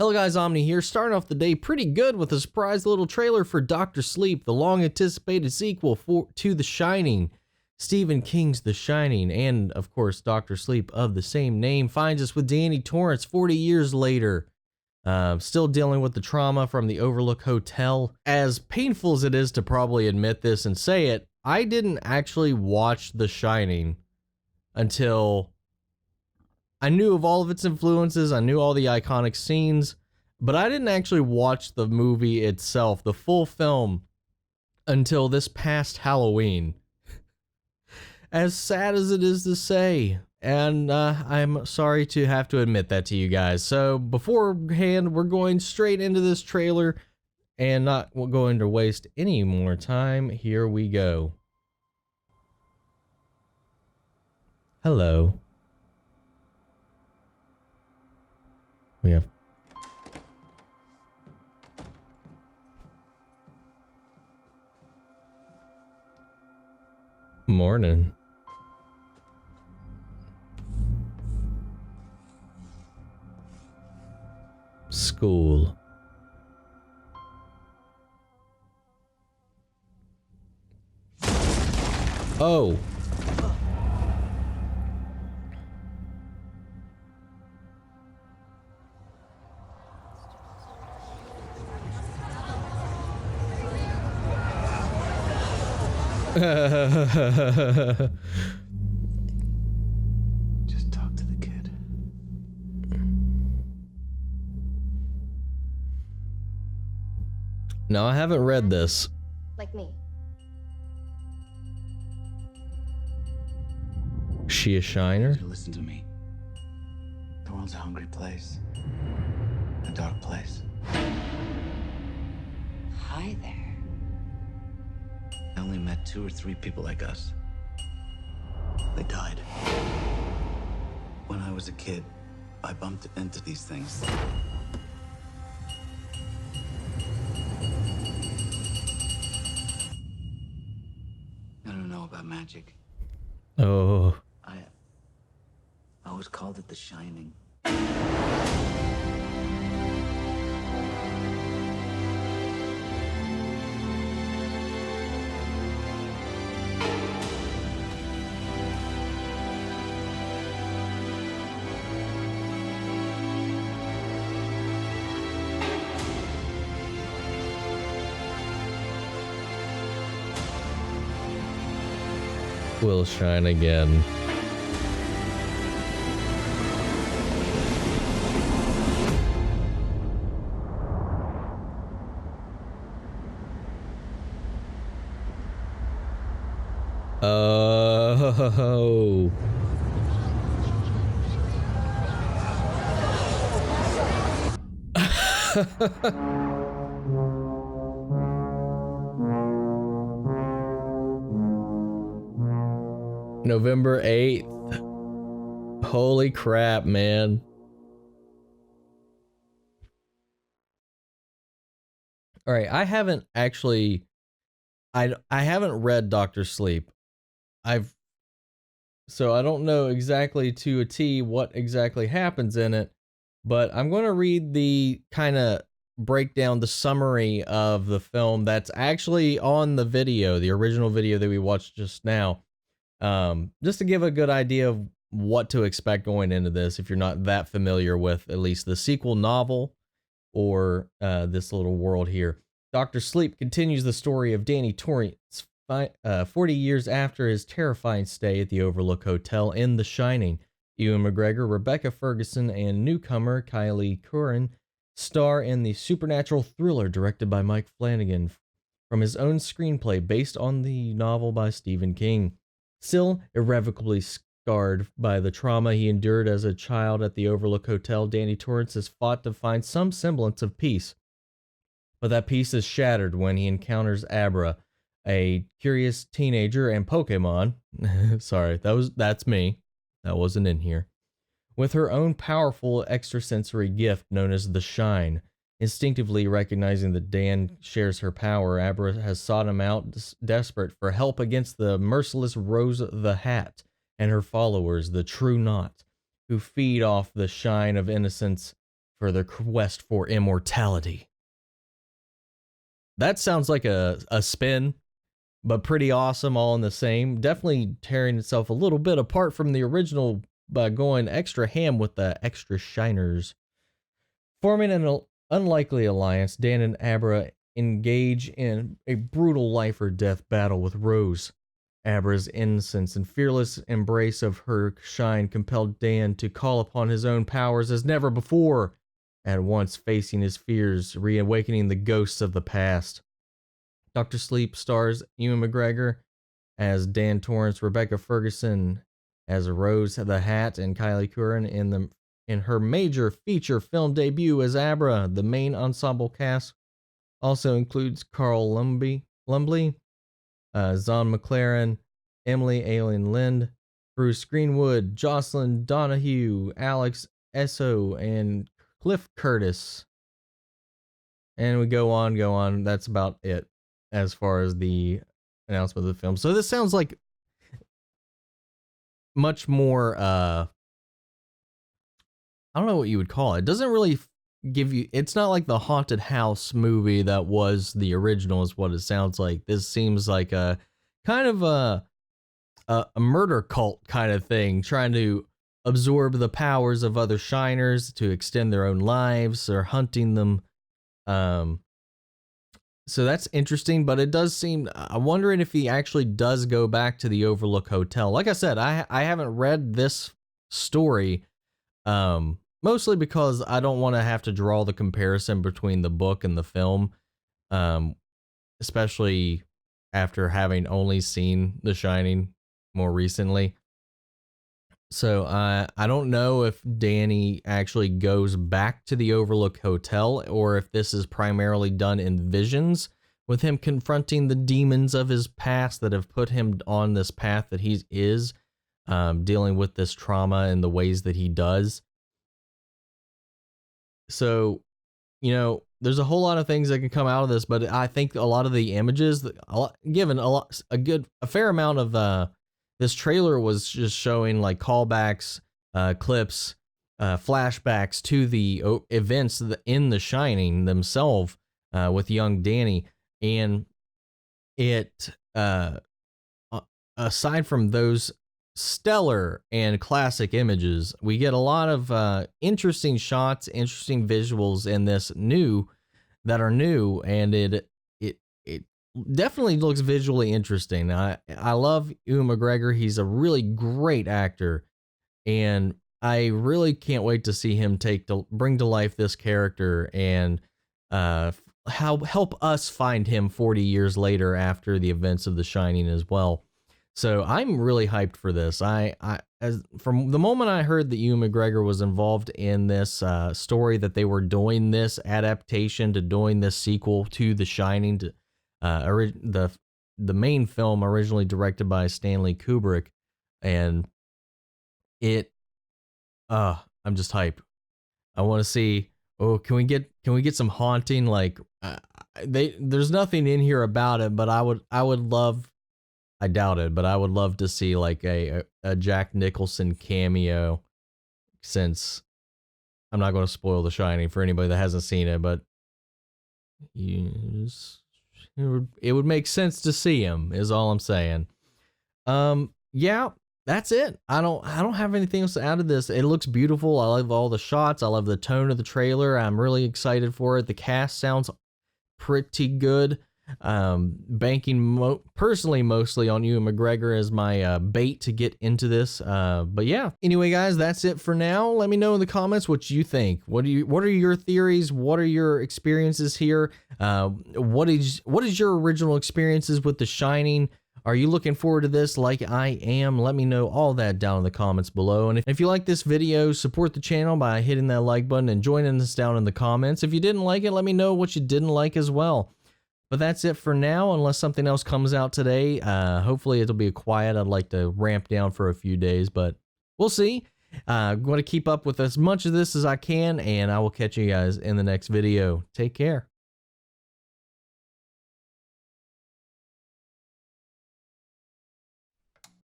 Hello guys, Omni here, starting off the day pretty good with a surprise little trailer for Dr. Sleep, the long-anticipated sequel to The Shining. Stephen King's The Shining, and of course Dr. Sleep of the same name, finds us with Danny Torrance 40 years later. Still dealing with the trauma from the Overlook Hotel. As painful as it is to probably admit this and say it, I didn't actually watch The Shining until I knew of all of its influences, I knew all the iconic scenes, but I didn't actually watch the movie itself, the full film, until this past Halloween. As sad as it is to say, and I'm sorry to have to admit that to you guys. So beforehand, we're going straight into this trailer and not going to waste any more time. Here we go. Hello. We have morning. School. Oh. Just talk to the kid. No, I haven't read this. Like me. She a shiner? Listen to me. The world's a hungry place. A dark place. Hi there. I only met 2 or 3 people like us. They died. When I was a kid, I bumped into these things. I don't know about magic. Oh. I always called it The Shining. Will shine again. Oh. November 8th. Holy crap, man. All right, I haven't actually I haven't read Dr. Sleep. So I don't know exactly to a T what exactly happens in it, but I'm going to read the kind of breakdown, the summary of the film that's actually on the video, the original video that we watched just now. Just to give a good idea of what to expect going into this if you're not that familiar with at least the sequel novel or this little world here. Dr. Sleep continues the story of Danny Torrance 40 years after his terrifying stay at the Overlook Hotel in The Shining. Ewan McGregor, Rebecca Ferguson, and newcomer Kylie Curran star in the supernatural thriller directed by Mike Flanagan from his own screenplay based on the novel by Stephen King. Still irrevocably scarred by the trauma he endured as a child at the Overlook Hotel, Danny Torrance has fought to find some semblance of peace. But that peace is shattered when he encounters Abra, a curious teenager and Pokemon. Sorry, that's me. That wasn't in here. With her own powerful extrasensory gift known as the Shine. Instinctively recognizing that Dan shares her power, Abra has sought him out, desperate for help against the merciless Rose the Hat and her followers, the True Knot, who feed off the shine of innocence for their quest for immortality. That sounds like a spin, but pretty awesome all in the same. Definitely tearing itself a little bit apart from the original by going extra ham with the extra shiners. Forming an unlikely alliance, Dan and Abra engage in a brutal life or death battle with Rose. Abra's innocence and fearless embrace of her shine compelled Dan to call upon his own powers as never before, at once facing his fears, reawakening the ghosts of the past. Dr. Sleep stars Ewan McGregor as Dan Torrance, Rebecca Ferguson as Rose the Hat, and Kylie Curran in her major feature film debut as Abra. The main ensemble cast also includes Carl Lumbly, Zon McLaren, Emily Aileen Lind, Bruce Greenwood, Jocelyn Donahue, Alex Esso, and Cliff Curtis. And we go on. That's about it as far as the announcement of the film. So this sounds like much more, I don't know what you would call it. It doesn't really give you, it's not like the haunted house movie that was the original is what it sounds like. This seems like a kind of a murder cult kind of thing, trying to absorb the powers of other shiners to extend their own lives or hunting them. So that's interesting, but it does seem, I'm wondering if he actually does go back to the Overlook Hotel. Like I said, I haven't read this story, mostly because I don't want to have to draw the comparison between the book and the film, especially after having only seen The Shining more recently. So I don't know if Danny actually goes back to the Overlook Hotel or if this is primarily done in visions with him confronting the demons of his past that have put him on this path that he is, dealing with this trauma in the ways that he does. So, you know, there's a whole lot of things that can come out of this, but I think a lot of the images, given a fair amount of this trailer was just showing like callbacks, clips, flashbacks to the events in The Shining themselves with young Danny. And it, aside from those stellar and classic images, we get a lot of interesting shots, interesting visuals in this that are new, and it definitely looks visually interesting. I love Ewan McGregor. He's a really great actor, and I really can't wait to see him bring to life this character and help us find him 40 years later after the events of The Shining as well. So I'm really hyped for this. From the moment I heard that Ewan McGregor was involved in this story, that they were doing this adaptation to doing this sequel to The Shining, the main film originally directed by Stanley Kubrick, and I'm just hyped. I want to see. Oh, can we get some haunting? Like there's nothing in here about it, but I would love. I doubt it, but I would love to see like a Jack Nicholson cameo, since I'm not going to spoil The Shining for anybody that hasn't seen it, but yes, it would make sense to see him is all I'm saying. Yeah, that's it. I don't have anything else to add to this. It looks beautiful. I love all the shots. I love the tone of the trailer. I'm really excited for it. The cast sounds pretty good. Banking personally mostly on Ewan McGregor as my bait to get into this. But yeah. Anyway, guys, that's it for now. Let me know in the comments what you think. What are your theories? What are your experiences here? What is your original experiences with The Shining? Are you looking forward to this like I am? Let me know all that down in the comments below. And if you like this video, support the channel by hitting that like button and joining us down in the comments. If you didn't like it, let me know what you didn't like as well. But that's it for now, unless something else comes out today. Hopefully it'll be quiet. I'd like to ramp down for a few days, but we'll see. I'm going to keep up with as much of this as I can, and I will catch you guys in the next video. Take care.